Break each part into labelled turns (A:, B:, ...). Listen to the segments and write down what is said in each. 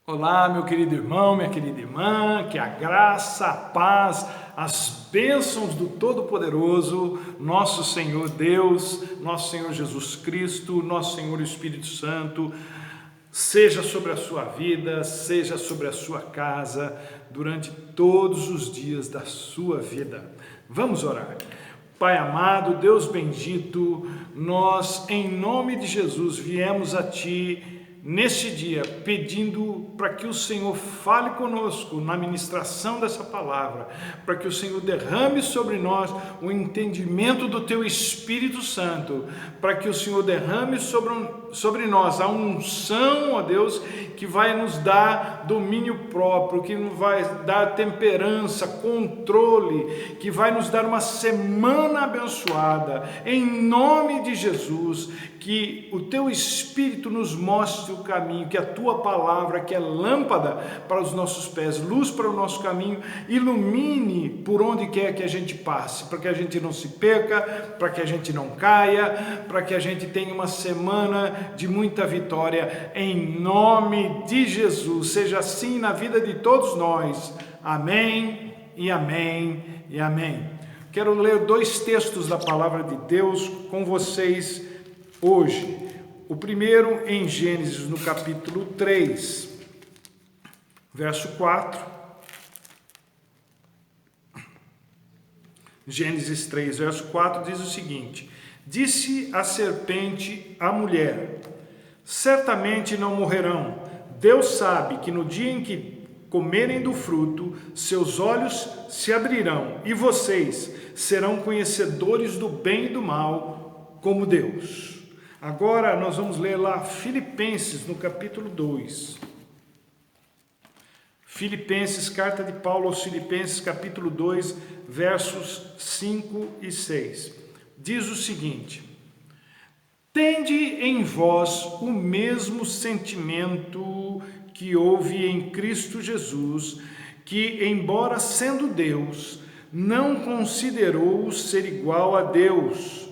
A: Olá, meu querido irmão, minha querida irmã, que a graça, a paz, as bênçãos do Todo-Poderoso, nosso Senhor Deus, nosso Senhor Jesus Cristo, nosso Senhor Espírito Santo, seja sobre a sua vida, seja sobre a sua casa, durante todos os dias da sua vida. Vamos orar. Pai amado, Deus bendito, nós, em nome de Jesus, viemos a Ti neste dia, pedindo para que o Senhor fale conosco na ministração dessa palavra, para que o Senhor derrame sobre nós o entendimento do Teu Espírito Santo, para que o Senhor derrame sobre nós a unção, ó Deus, que vai nos dar domínio próprio, que nos vai dar temperança, controle, que vai nos dar uma semana abençoada, em nome de Jesus, que o Teu Espírito nos mostre o caminho, que a Tua palavra, que é lâmpada para os nossos pés, luz para o nosso caminho, ilumine por onde quer que a gente passe, para que a gente não se perca, para que a gente não caia, para que a gente tenha uma semana de muita vitória, em nome de Jesus. Seja assim na vida de todos nós. Amém e amém e amém. Quero ler dois textos da palavra de Deus com vocês hoje. O primeiro em Gênesis, no capítulo 3, verso 4. Gênesis 3, verso 4 diz o seguinte: Disse a serpente à mulher: certamente não morrerão. Deus sabe que no dia em que comerem do fruto, seus olhos se abrirão e vocês serão conhecedores do bem e do mal, como Deus. Agora nós vamos ler lá Filipenses, no capítulo 2. Filipenses, carta de Paulo aos Filipenses, capítulo 2, versos 5 e 6. Diz o seguinte: Tende em vós o mesmo sentimento que houve em Cristo Jesus, que, embora sendo Deus, não considerou ser igual a Deus.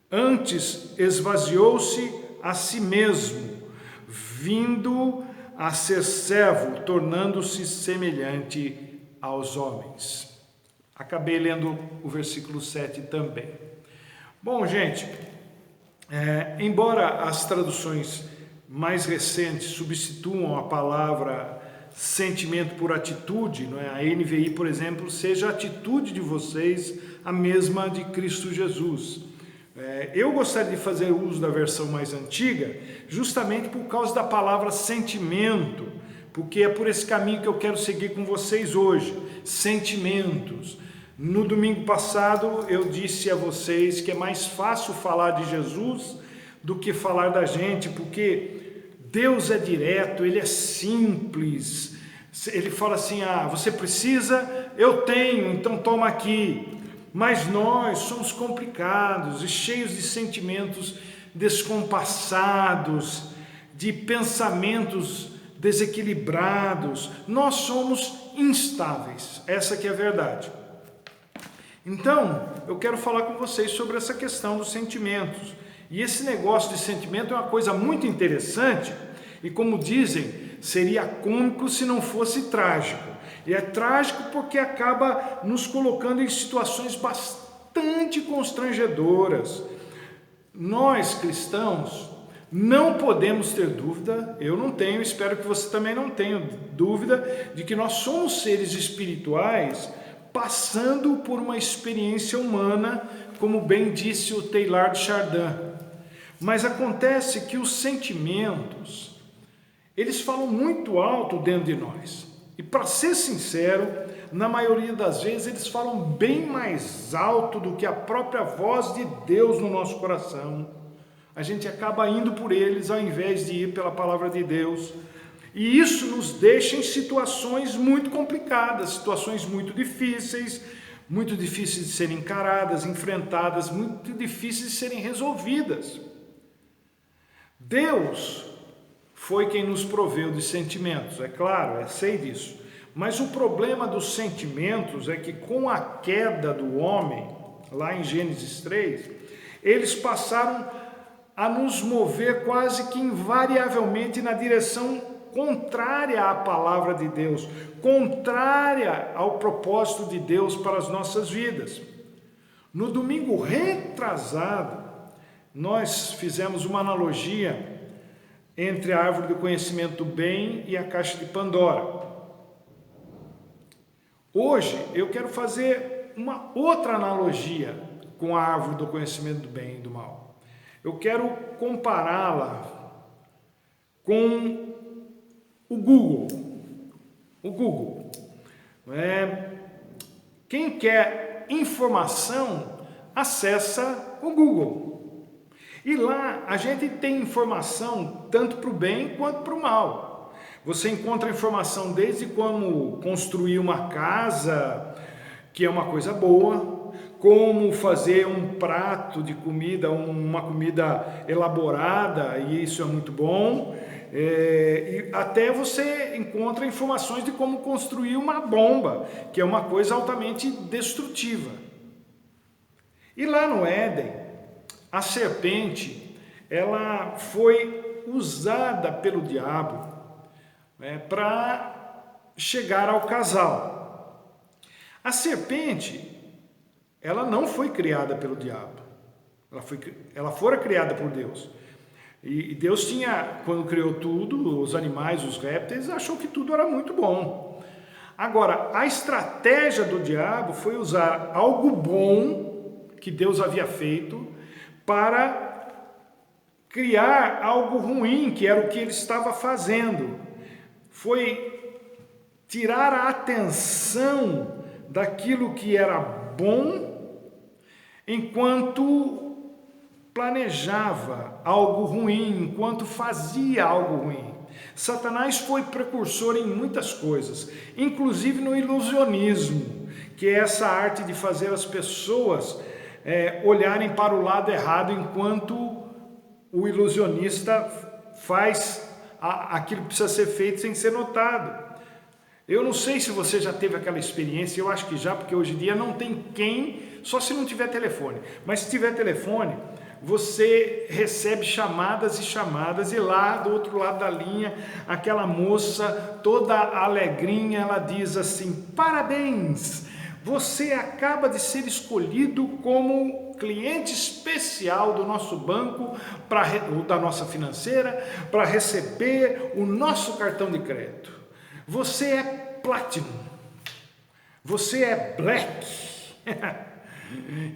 A: Antes esvaziou-se a si mesmo, vindo a ser servo, tornando-se semelhante aos homens. Acabei lendo o versículo 7 também. Bom, gente, embora as traduções mais recentes substituam a palavra sentimento por atitude, não é? A NVI, por exemplo, seja a atitude de vocês a mesma de Cristo Jesus. Eu gostaria de fazer uso da versão mais antiga, justamente por causa da palavra sentimento, porque é por esse caminho que eu quero seguir com vocês hoje. Sentimentos. No domingo passado eu disse a vocês que é mais fácil falar de Jesus do que falar da gente, porque Deus é direto, Ele é simples. Ele fala assim: você precisa? Eu tenho, então toma aqui. Mas nós somos complicados e cheios de sentimentos descompassados, de pensamentos desequilibrados. Nós somos instáveis, essa que é a verdade. Então, eu quero falar com vocês sobre essa questão dos sentimentos. E esse negócio de sentimento é uma coisa muito interessante e, como dizem, seria cômico se não fosse trágico. E é trágico porque acaba nos colocando em situações bastante constrangedoras. Nós, cristãos, não podemos ter dúvida, eu não tenho, espero que você também não tenha dúvida, de que nós somos seres espirituais passando por uma experiência humana, como bem disse o Teilhard de Chardin. Mas acontece que os sentimentos, eles falam muito alto dentro de nós. E para ser sincero, na maioria das vezes eles falam bem mais alto do que a própria voz de Deus no nosso coração. A gente acaba indo por eles ao invés de ir pela palavra de Deus. E isso nos deixa em situações muito complicadas, situações muito difíceis de serem encaradas, enfrentadas, muito difíceis de serem resolvidas. Deus foi quem nos proveu de sentimentos, é claro, sei disso. Mas o problema dos sentimentos é que com a queda do homem, lá em Gênesis 3, eles passaram a nos mover quase que invariavelmente na direção contrária à palavra de Deus, contrária ao propósito de Deus para as nossas vidas. No domingo retrasado, nós fizemos uma analogia entre a árvore do conhecimento do bem e a caixa de Pandora. Hoje eu quero fazer uma outra analogia com a árvore do conhecimento do bem e do mal. Eu quero compará-la com o Google. O Google. Quem quer informação, acessa o Google. E lá a gente tem informação tanto para o bem quanto para o mal. Você encontra informação desde como construir uma casa, que é uma coisa boa, como fazer um prato de comida, uma comida elaborada, e isso é muito bom. E até você encontra informações de como construir uma bomba, que é uma coisa altamente destrutiva. E lá no Éden, a serpente, ela foi usada pelo diabo para chegar ao casal. A serpente, ela não foi criada pelo diabo, ela fora criada por Deus. E Deus tinha, quando criou tudo, os animais, os répteis, achou que tudo era muito bom. Agora, a estratégia do diabo foi usar algo bom que Deus havia feito para criar algo ruim, que era o que ele estava fazendo. Foi tirar a atenção daquilo que era bom, enquanto planejava algo ruim, enquanto fazia algo ruim. Satanás foi precursor em muitas coisas, inclusive no ilusionismo, que é essa arte de fazer as pessoas olharem para o lado errado, enquanto o ilusionista faz aquilo que precisa ser feito sem ser notado. Eu não sei se você já teve aquela experiência, eu acho que já, porque hoje em dia não tem quem, só se não tiver telefone. Mas se tiver telefone, você recebe chamadas e chamadas, e lá do outro lado da linha, aquela moça toda alegrinha, ela diz assim: parabéns, você acaba de ser escolhido como cliente especial do nosso banco, ou da nossa financeira, para receber o nosso cartão de crédito. Você é Platinum, você é Black,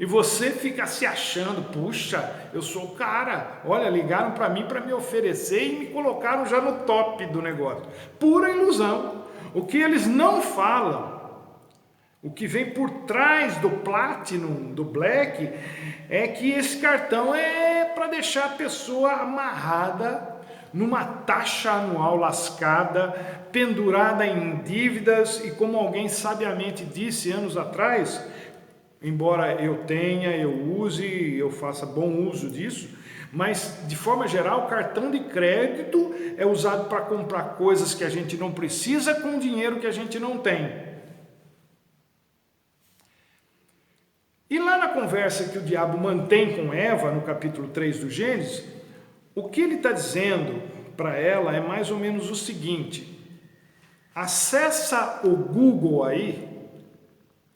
A: e você fica se achando: puxa, eu sou o cara, olha, ligaram para mim para me oferecer e me colocaram já no top do negócio. Pura ilusão. O que eles não falam, o que vem por trás do Platinum, do Black, é que esse cartão é para deixar a pessoa amarrada numa taxa anual lascada, pendurada em dívidas, e como alguém sabiamente disse anos atrás, embora eu tenha, eu use, eu faça bom uso disso, mas de forma geral, o cartão de crédito é usado para comprar coisas que a gente não precisa com dinheiro que a gente não tem. E lá na conversa que o diabo mantém com Eva, no capítulo 3 do Gênesis, o que ele está dizendo para ela é mais ou menos o seguinte: acessa o Google aí,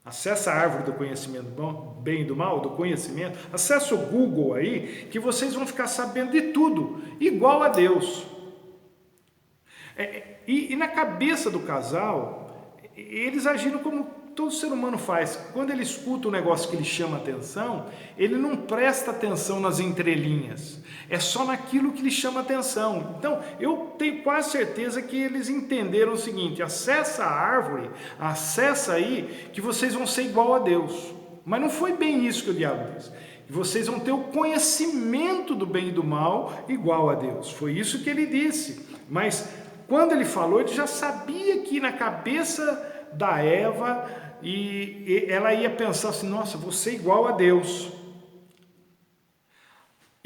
A: acessa a árvore do conhecimento do bem e do mal, do conhecimento, acessa o Google aí, que vocês vão ficar sabendo de tudo, igual a Deus. E na cabeça do casal, eles agiram como todo ser humano faz. Quando ele escuta um negócio que lhe chama atenção, ele não presta atenção nas entrelinhas, é só naquilo que lhe chama atenção. Então, eu tenho quase certeza que eles entenderam o seguinte: acessa a árvore, acessa aí, que vocês vão ser igual a Deus. Mas não foi bem isso que o diabo disse: vocês vão ter o conhecimento do bem e do mal igual a Deus. Foi isso que ele disse. Mas quando ele falou, ele já sabia que na cabeça da Eva, e ela ia pensar assim: nossa, vou ser igual a Deus.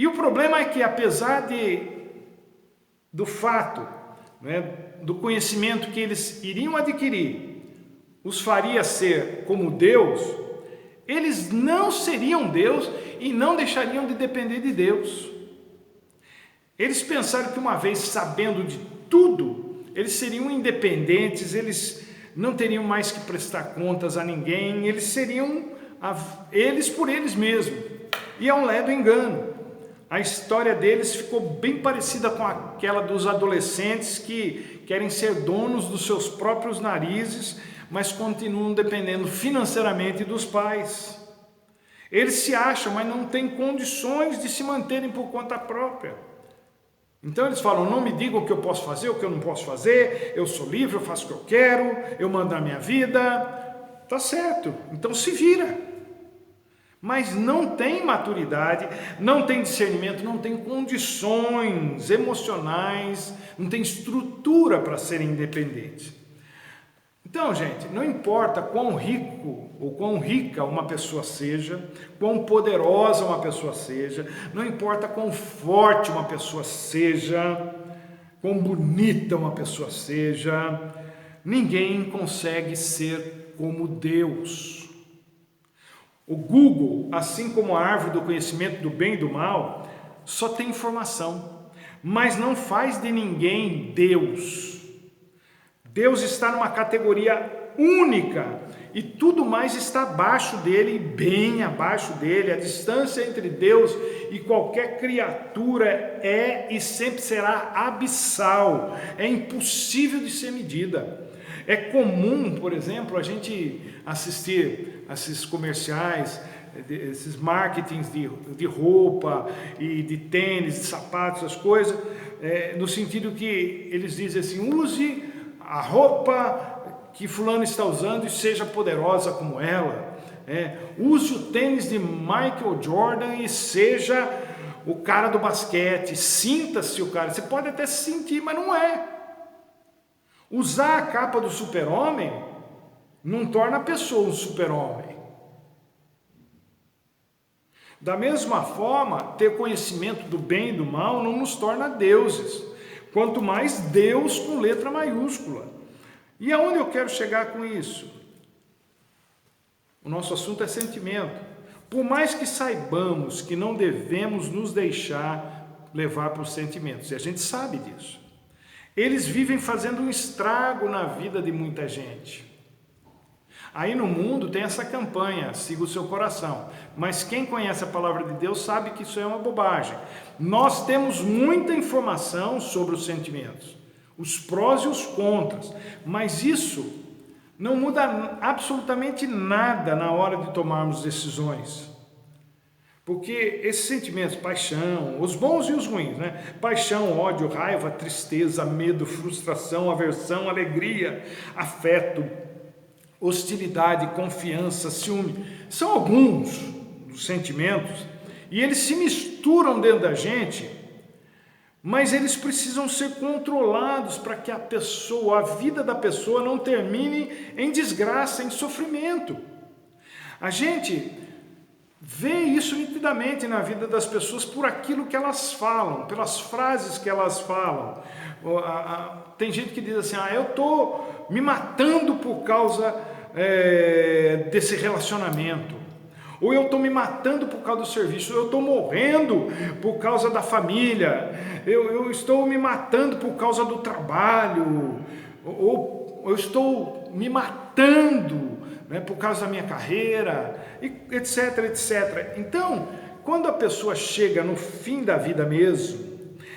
A: E o problema é que, apesar do fato, do conhecimento que eles iriam adquirir, os faria ser como Deus, eles não seriam Deus e não deixariam de depender de Deus. Eles pensaram que, uma vez sabendo de tudo, eles seriam independentes, eles não teriam mais que prestar contas a ninguém, eles seriam eles por eles mesmos. E é um ledo engano. A história deles ficou bem parecida com aquela dos adolescentes que querem ser donos dos seus próprios narizes, mas continuam dependendo financeiramente dos pais. Eles se acham, mas não têm condições de se manterem por conta própria. Então eles falam, não me digam o que eu posso fazer, o que eu não posso fazer, eu sou livre, eu faço o que eu quero, eu mando a minha vida. Tá certo, então se vira. Mas não tem maturidade, não tem discernimento, não tem condições emocionais, não tem estrutura para serem independentes. Então, gente, não importa quão rico ou quão rica uma pessoa seja, quão poderosa uma pessoa seja, não importa quão forte uma pessoa seja, quão bonita uma pessoa seja, ninguém consegue ser como Deus. O Google, assim como a árvore do conhecimento do bem e do mal, só tem informação, mas não faz de ninguém Deus. Deus está numa categoria única e tudo mais está abaixo dele, bem abaixo dele. A distância entre Deus e qualquer criatura é e sempre será abissal, é impossível de ser medida. É comum, por exemplo, a gente assistir esses comerciais, esses marketings de roupa e de tênis, de sapatos, essas coisas, no sentido que eles dizem assim, use a roupa que fulano está usando e seja poderosa como ela. Use o tênis de Michael Jordan e seja o cara do basquete. Sinta-se o cara. Você pode até se sentir, mas não é. Usar a capa do super-homem não torna a pessoa um super-homem. Da mesma forma, ter conhecimento do bem e do mal não nos torna deuses. Quanto mais Deus com letra maiúscula. E aonde eu quero chegar com isso? O nosso assunto é sentimento. Por mais que saibamos que não devemos nos deixar levar por sentimentos, e a gente sabe disso, eles vivem fazendo um estrago na vida de muita gente. Aí no mundo tem essa campanha, siga o seu coração. Mas quem conhece a palavra de Deus sabe que isso é uma bobagem. Nós temos muita informação sobre os sentimentos, os prós e os contras, mas isso não muda absolutamente nada na hora de tomarmos decisões. Porque esses sentimentos, paixão, os bons e os ruins, né? Paixão, ódio, raiva, tristeza, medo, frustração, aversão, alegria, afeto, hostilidade, confiança, ciúme, são alguns dos sentimentos e eles se misturam dentro da gente, mas eles precisam ser controlados para que a vida da pessoa não termine em desgraça, em sofrimento. A gente vê isso nitidamente na vida das pessoas por aquilo que elas falam, pelas frases que elas falam. Tem gente que diz assim, eu estou me matando por causa desse relacionamento, ou eu estou me matando por causa do serviço, ou eu estou morrendo por causa da família, eu estou me matando por causa do trabalho, ou eu estou me matando, né, por causa da minha carreira, etc, etc. Então, quando a pessoa chega no fim da vida mesmo,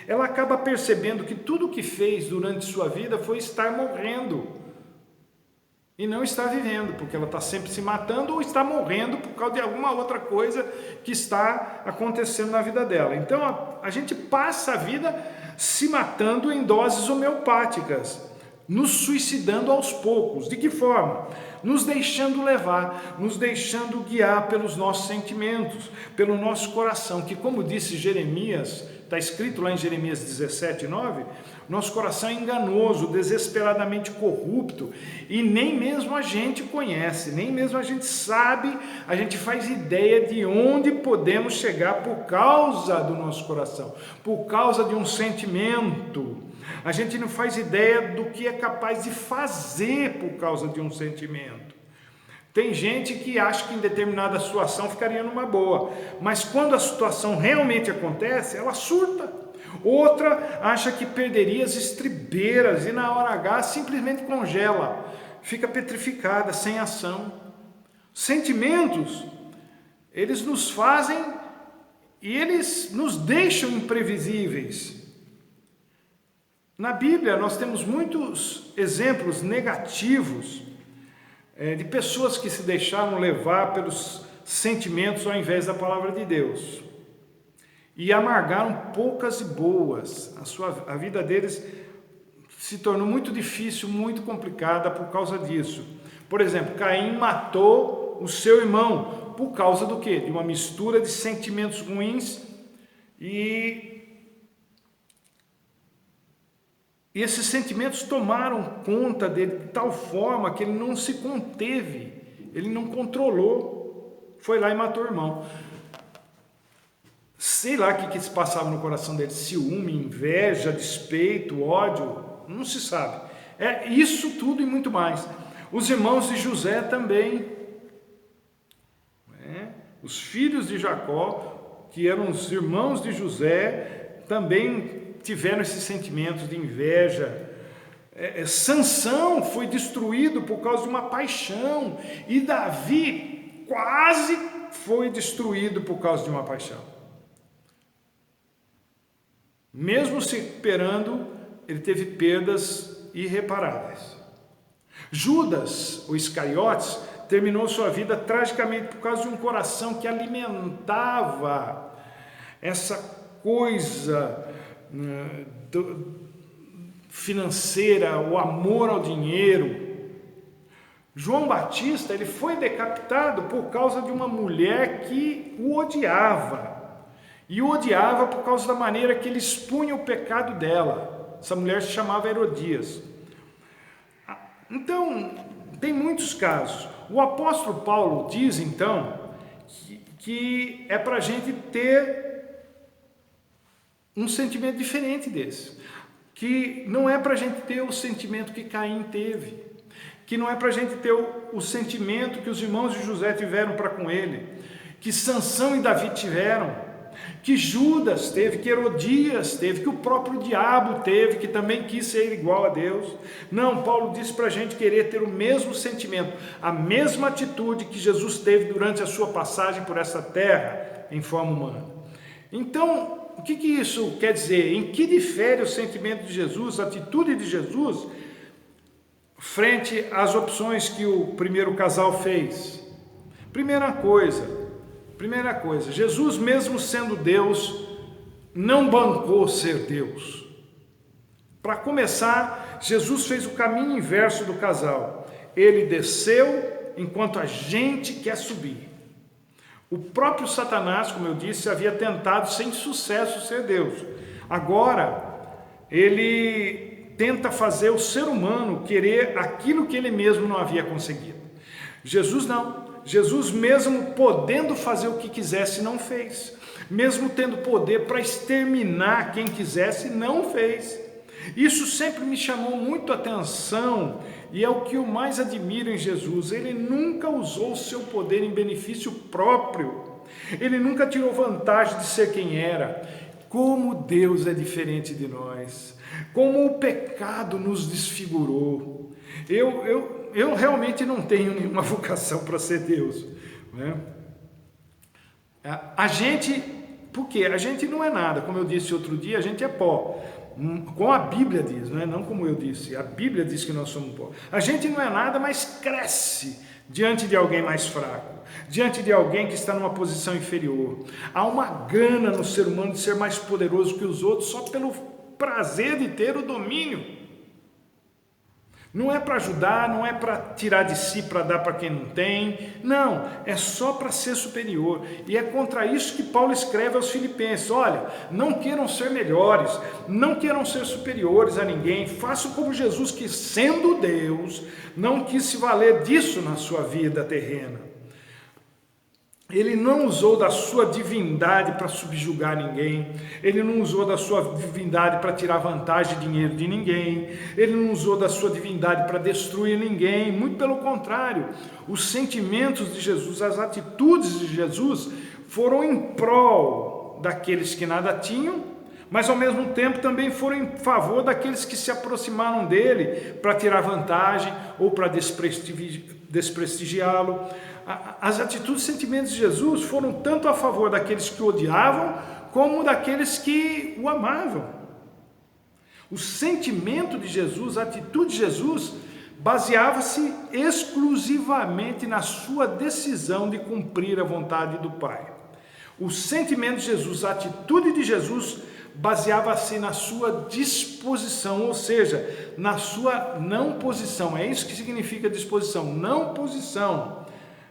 A: ela acaba percebendo que tudo o que fez durante sua vida foi estar morrendo e não estar vivendo, porque ela está sempre se matando ou está morrendo por causa de alguma outra coisa que está acontecendo na vida dela. Então a gente passa a vida se matando em doses homeopáticas, nos suicidando aos poucos. De que forma? Nos deixando levar, nos deixando guiar pelos nossos sentimentos, pelo nosso coração, que, como disse Jeremias, está escrito lá em Jeremias 17:9, nosso coração é enganoso, desesperadamente corrupto, e nem mesmo a gente conhece, nem mesmo a gente sabe, a gente faz ideia de onde podemos chegar por causa do nosso coração, por causa de um sentimento. A gente não faz ideia do que é capaz de fazer por causa de um sentimento. Tem gente que acha que em determinada situação ficaria numa boa, mas quando a situação realmente acontece, ela surta. Outra acha que perderia as estribeiras e na hora H simplesmente congela, fica petrificada, sem ação. Sentimentos, eles nos fazem e eles nos deixam imprevisíveis. Na Bíblia nós temos muitos exemplos negativos de pessoas que se deixaram levar pelos sentimentos ao invés da palavra de Deus e amargaram poucas e boas. A vida deles se tornou muito difícil, muito complicada por causa disso. Por exemplo, Caim matou o seu irmão por causa do quê? De uma mistura de sentimentos ruins e esses sentimentos tomaram conta dele de tal forma que ele não se conteve, ele não controlou, foi lá e matou o irmão. Sei lá o que se passava no coração dele, ciúme, inveja, despeito, ódio, não se sabe. É isso tudo e muito mais. Os irmãos de José também, os filhos de Jacó, que eram os irmãos de José, também tiveram esses sentimentos de inveja. Sansão foi destruído por causa de uma paixão, e Davi quase foi destruído por causa de uma paixão. Mesmo se recuperando, ele teve perdas irreparáveis. Judas, o Iscariotes, terminou sua vida tragicamente por causa de um coração que alimentava essa coisa financeira, o amor ao dinheiro. João Batista, ele foi decapitado por causa de uma mulher que o odiava, e o odiava por causa da maneira que ele expunha o pecado dela. Essa mulher se chamava Herodias. Então, tem muitos casos. O apóstolo Paulo diz, então, que é para a gente ter um sentimento diferente desse, que não é para a gente ter o sentimento que Caim teve, que não é para a gente ter o sentimento que os irmãos de José tiveram para com ele, que Sansão e Davi tiveram, que Judas teve, que Herodias teve, que o próprio diabo teve, que também quis ser igual a Deus. Não, Paulo disse para a gente querer ter o mesmo sentimento, a mesma atitude que Jesus teve durante a sua passagem por essa terra em forma humana. Então, o que isso quer dizer? Em que difere o sentimento de Jesus, a atitude de Jesus, frente às opções que o primeiro casal fez? Primeira coisa, Jesus, mesmo sendo Deus, não bancou ser Deus. Para começar, Jesus fez o caminho inverso do casal. Ele desceu enquanto a gente quer subir. O próprio Satanás, como eu disse, havia tentado sem sucesso ser Deus. Agora, ele tenta fazer o ser humano querer aquilo que ele mesmo não havia conseguido. Jesus não. Jesus, mesmo podendo fazer o que quisesse, não fez. Mesmo tendo poder para exterminar quem quisesse, não fez. Isso sempre me chamou muito a atenção e é o que eu mais admiro em Jesus. Ele nunca usou o seu poder em benefício próprio. Ele nunca tirou vantagem de ser quem era. Como Deus é diferente de nós. Como o pecado nos desfigurou. Eu realmente não tenho nenhuma vocação para ser Deus, né? A gente, porque a gente não é nada, como eu disse outro dia, a gente é pó, como a Bíblia diz, né? Não como eu disse, a Bíblia diz que nós somos pó. A gente não é nada, mas cresce diante de alguém mais fraco, diante de alguém que está numa posição inferior. Há uma gana no ser humano de ser mais poderoso que os outros só pelo prazer de ter o domínio. Não é para ajudar, não é para tirar de si para dar para quem não tem, não, é só para ser superior. E é contra isso que Paulo escreve aos Filipenses: olha, não queiram ser melhores, não queiram ser superiores a ninguém, façam como Jesus, que sendo Deus, não quis se valer disso na sua vida terrena. Ele não usou da sua divindade para subjugar ninguém, ele não usou da sua divindade para tirar vantagem de dinheiro de ninguém, ele não usou da sua divindade para destruir ninguém, muito pelo contrário. Os sentimentos de Jesus, as atitudes de Jesus foram em prol daqueles que nada tinham, mas ao mesmo tempo também foram em favor daqueles que se aproximaram dele para tirar vantagem ou para desprestigiá-lo. As atitudes e sentimentos de Jesus foram tanto a favor daqueles que o odiavam, como daqueles que o amavam. O sentimento de Jesus, a atitude de Jesus, baseava-se exclusivamente na sua decisão de cumprir a vontade do Pai. O sentimento de Jesus, a atitude de Jesus, baseava-se na sua disposição, ou seja, na sua não posição. É isso que significa disposição, não posição.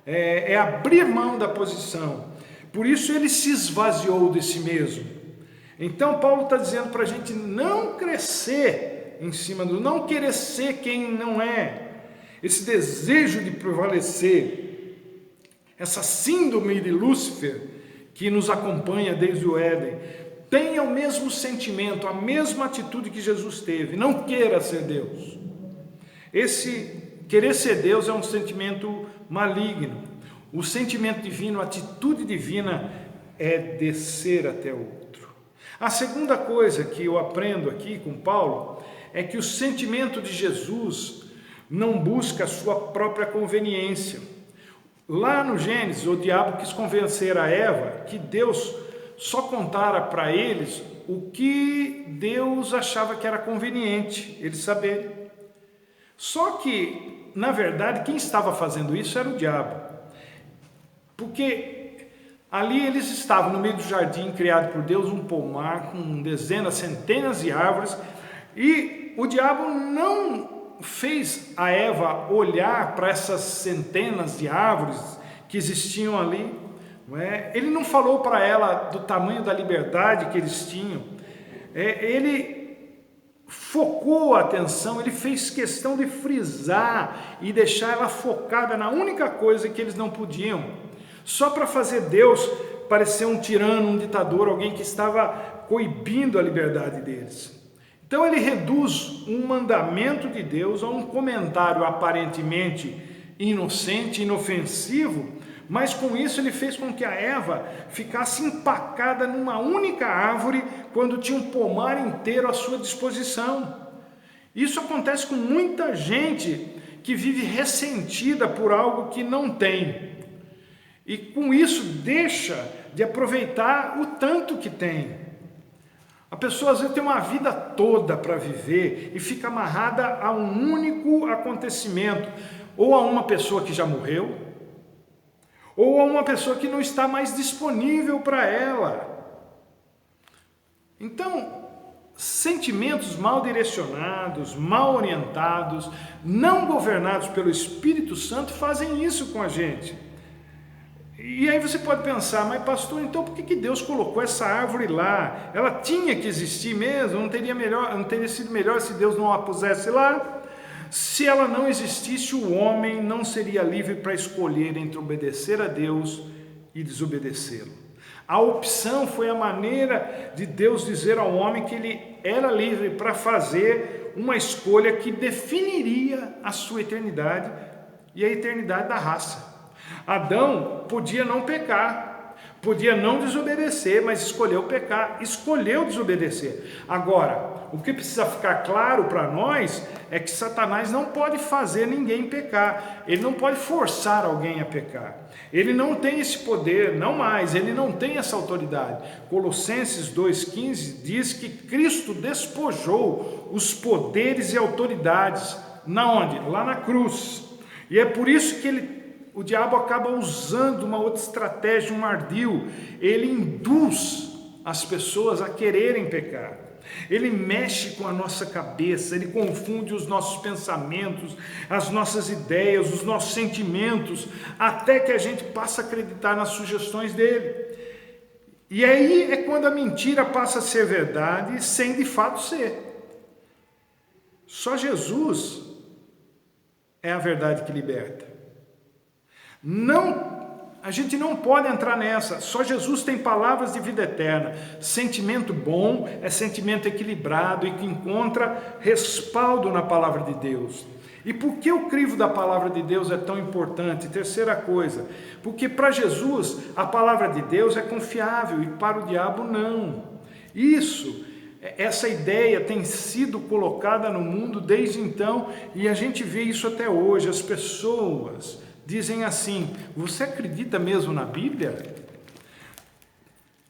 A: É abrir mão da posição. Por isso ele se esvaziou de si mesmo. Então Paulo está dizendo para a gente não crescer em cima do, não querer ser quem não é. Esse desejo de prevalecer, essa síndrome de Lúcifer que nos acompanha desde o Éden, tenha o mesmo sentimento, a mesma atitude que Jesus teve. Não queira ser Deus. Esse querer ser Deus é um sentimento maligno. O sentimento divino, a atitude divina é descer até o outro. A segunda coisa que eu aprendo aqui com Paulo é que o sentimento de Jesus não busca a sua própria conveniência. Lá no Gênesis, o diabo quis convencer a Eva que Deus só contara para eles o que Deus achava que era conveniente eles saberem. Só que, na verdade, quem estava fazendo isso era o diabo. Porque ali eles estavam no meio do jardim criado por Deus, um pomar com dezenas, centenas de árvores, e o diabo não fez a Eva olhar para essas centenas de árvores que existiam ali, não é? Ele não falou para ela do tamanho da liberdade que eles tinham, ele focou a atenção, ele fez questão de frisar e deixar ela focada na única coisa que eles não podiam, só para fazer Deus parecer um tirano, um ditador, alguém que estava coibindo a liberdade deles. Então ele reduz um mandamento de Deus a um comentário aparentemente inocente, inofensivo, mas com isso ele fez com que a Eva ficasse empacada numa única árvore quando tinha um pomar inteiro à sua disposição. Isso acontece com muita gente que vive ressentida por algo que não tem. E com isso deixa de aproveitar o tanto que tem. A pessoa às vezes tem uma vida toda para viver e fica amarrada a um único acontecimento, ou a uma pessoa que já morreu, ou a uma pessoa que não está mais disponível para ela. Então, sentimentos mal direcionados, mal orientados, não governados pelo Espírito Santo fazem isso com a gente. E aí você pode pensar, mas pastor, então por que Deus colocou essa árvore lá? Ela tinha que existir mesmo? Não teria sido melhor se Deus não a pusesse lá? Se ela não existisse, o homem não seria livre para escolher entre obedecer a Deus e desobedecê-lo. A opção foi a maneira de Deus dizer ao homem que ele era livre para fazer uma escolha que definiria a sua eternidade e a eternidade da raça. Adão podia não pecar, podia não desobedecer, mas escolheu pecar, escolheu desobedecer. Agora, o que precisa ficar claro para nós é que Satanás não pode fazer ninguém pecar, ele não pode forçar alguém a pecar, ele não tem esse poder, não mais, ele não tem essa autoridade. Colossenses 2,15 diz que Cristo despojou os poderes e autoridades, na onde? Lá na cruz, e é por isso que o diabo acaba usando uma outra estratégia, um ardil. Ele induz as pessoas a quererem pecar. Ele mexe com a nossa cabeça, ele confunde os nossos pensamentos, as nossas ideias, os nossos sentimentos, até que a gente passa a acreditar nas sugestões dele. E aí é quando a mentira passa a ser verdade, sem de fato ser. Só Jesus é a verdade que liberta. A gente não pode entrar nessa. Só Jesus tem palavras de vida eterna. Sentimento bom é sentimento equilibrado e que encontra respaldo na palavra de Deus. E por que o crivo da palavra de Deus é tão importante? Terceira coisa, porque para Jesus a palavra de Deus é confiável e para o diabo não. Isso essa ideia tem sido colocada no mundo desde então e a gente vê isso até hoje. As pessoas dizem assim: você acredita mesmo na Bíblia?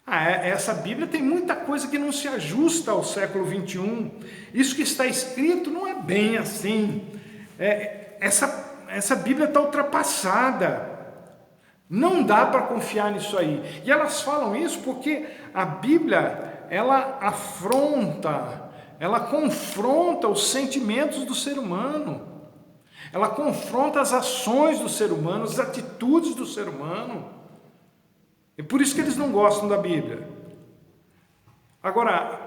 A: Essa Bíblia tem muita coisa que não se ajusta ao século 21. Isso que está escrito não é bem assim. Essa Bíblia está ultrapassada. Não dá para confiar nisso aí. E elas falam isso porque a Bíblia, ela confronta os sentimentos do ser humano. Ela confronta as ações do ser humano, as atitudes do ser humano. É por isso que eles não gostam da Bíblia. Agora,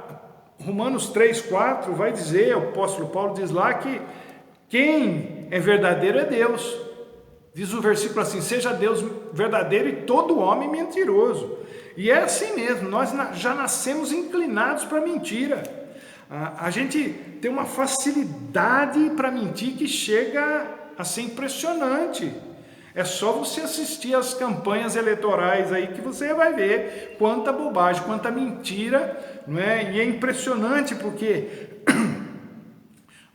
A: Romanos 3:4 vai dizer, o apóstolo Paulo diz lá que quem é verdadeiro é Deus. Diz o versículo assim: seja Deus verdadeiro e todo homem mentiroso. E é assim mesmo, nós já nascemos inclinados para a mentira. A gente tem uma facilidade para mentir que chega a ser impressionante. É só você assistir às campanhas eleitorais aí que você vai ver quanta bobagem, quanta mentira, não é? E é impressionante porque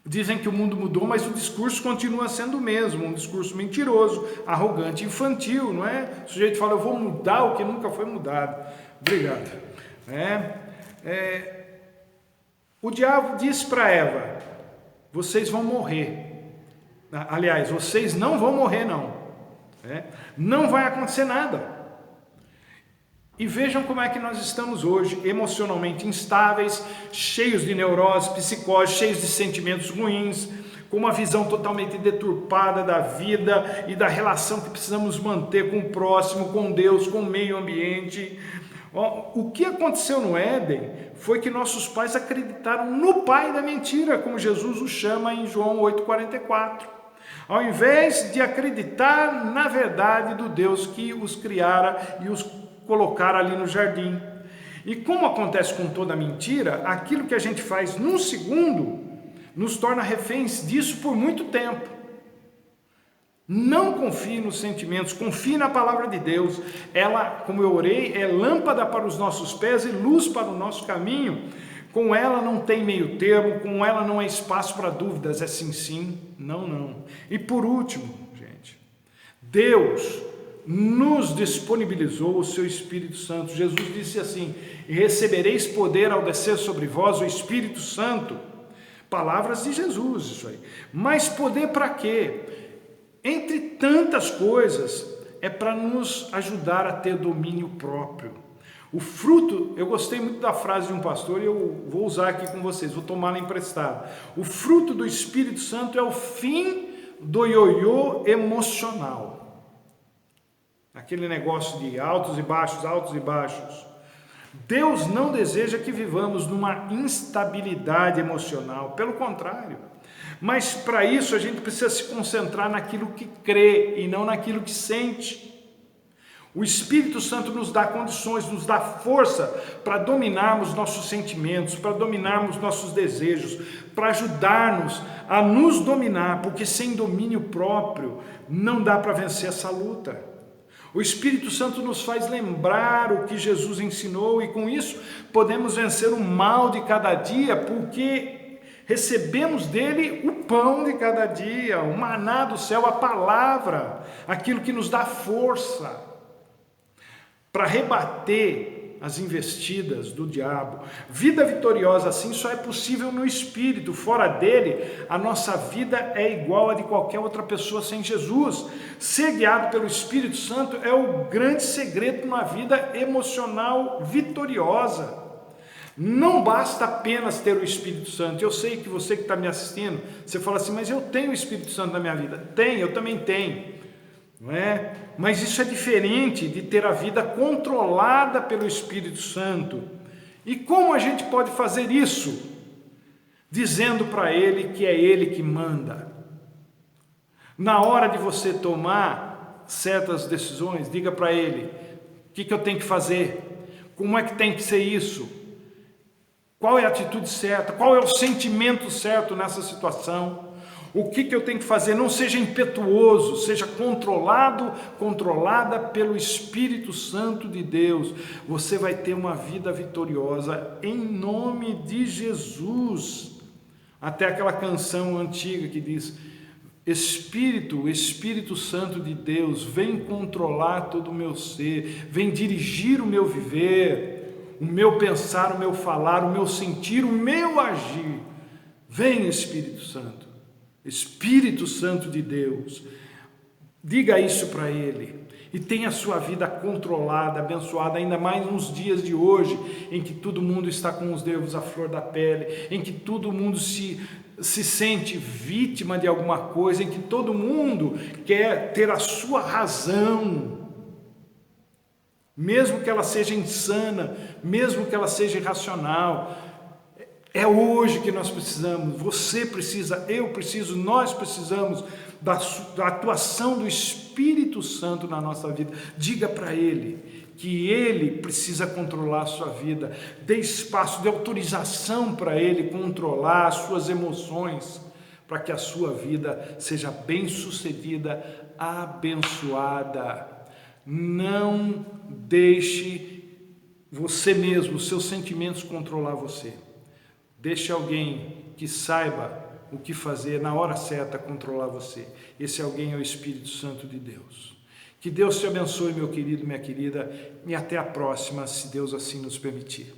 A: dizem que o mundo mudou, mas o discurso continua sendo o mesmo, um discurso mentiroso, arrogante, infantil, não é? O sujeito fala: eu vou mudar o que nunca foi mudado. Obrigado. O diabo disse para Eva: vocês vão morrer. Aliás, vocês não vão morrer, não. Não vai acontecer nada. E vejam como é que nós estamos hoje, emocionalmente instáveis, cheios de neuroses, psicoses, cheios de sentimentos ruins, com uma visão totalmente deturpada da vida e da relação que precisamos manter com o próximo, com Deus, com o meio ambiente. O que aconteceu no Éden foi que nossos pais acreditaram no pai da mentira, como Jesus o chama em João 8,44. Ao invés de acreditar na verdade do Deus que os criara e os colocara ali no jardim. E como acontece com toda mentira, aquilo que a gente faz num segundo nos torna reféns disso por muito tempo. Não confie nos sentimentos, confie na palavra de Deus. Ela, como eu orei, é lâmpada para os nossos pés e luz para o nosso caminho. Com ela não tem meio termo, com ela não há espaço para dúvidas, é sim, sim, não, não. E por último, gente, Deus nos disponibilizou o seu Espírito Santo. Jesus disse assim: e recebereis poder ao descer sobre vós o Espírito Santo. Palavras de Jesus, isso aí. Mas poder para quê? Entre tantas coisas, é para nos ajudar a ter domínio próprio. O fruto, eu gostei muito da frase de um pastor e eu vou usar aqui com vocês, vou tomá-la emprestada. O fruto do Espírito Santo é o fim do ioiô emocional. Aquele negócio de altos e baixos, altos e baixos. Deus não deseja que vivamos numa instabilidade emocional, pelo contrário. Mas para isso a gente precisa se concentrar naquilo que crê e não naquilo que sente. O Espírito Santo nos dá condições, nos dá força para dominarmos nossos sentimentos, para dominarmos nossos desejos, para ajudar-nos a nos dominar, porque sem domínio próprio não dá para vencer essa luta. O Espírito Santo nos faz lembrar o que Jesus ensinou e com isso podemos vencer o mal de cada dia, porque recebemos dele o pão de cada dia, o maná do céu, a palavra, aquilo que nos dá força para rebater as investidas do diabo. Vida vitoriosa assim só é possível no Espírito. Fora dele, a nossa vida é igual a de qualquer outra pessoa sem Jesus. Ser guiado pelo Espírito Santo é o grande segredo de uma vida emocional vitoriosa. Não basta apenas ter o Espírito Santo. Eu sei que você que está me assistindo, você fala assim: mas eu tenho o Espírito Santo na minha vida. Tem, eu também tenho. Não é? Mas isso é diferente de ter a vida controlada pelo Espírito Santo. E como a gente pode fazer isso? Dizendo para ele que é ele que manda. Na hora de você tomar certas decisões, diga para ele: o que eu tenho que fazer? Como é que tem que ser isso? Qual é a atitude certa? Qual é o sentimento certo nessa situação? O que eu tenho que fazer? Não seja impetuoso, seja controlada pelo Espírito Santo de Deus. Você vai ter uma vida vitoriosa em nome de Jesus. Até aquela canção antiga que diz: Espírito Santo de Deus, vem controlar todo o meu ser, vem dirigir o meu viver, o meu pensar, o meu falar, o meu sentir, o meu agir. Vem, Espírito Santo de Deus, diga isso para Ele e tenha a sua vida controlada, abençoada, ainda mais nos dias de hoje, em que todo mundo está com os nervos à flor da pele, em que todo mundo se sente vítima de alguma coisa, em que todo mundo quer ter a sua razão, mesmo que ela seja insana, mesmo que ela seja irracional. É hoje que nós precisamos, você precisa, eu preciso, nós precisamos da atuação do Espírito Santo na nossa vida. Diga para Ele que Ele precisa controlar a sua vida, dê espaço, dê autorização para Ele controlar as suas emoções, para que a sua vida seja bem-sucedida, abençoada. Não deixe você mesmo, os seus sentimentos controlar você. Deixe alguém que saiba o que fazer na hora certa controlar você. Esse alguém é o Espírito Santo de Deus. Que Deus te abençoe, meu querido, minha querida, e até a próxima, se Deus assim nos permitir.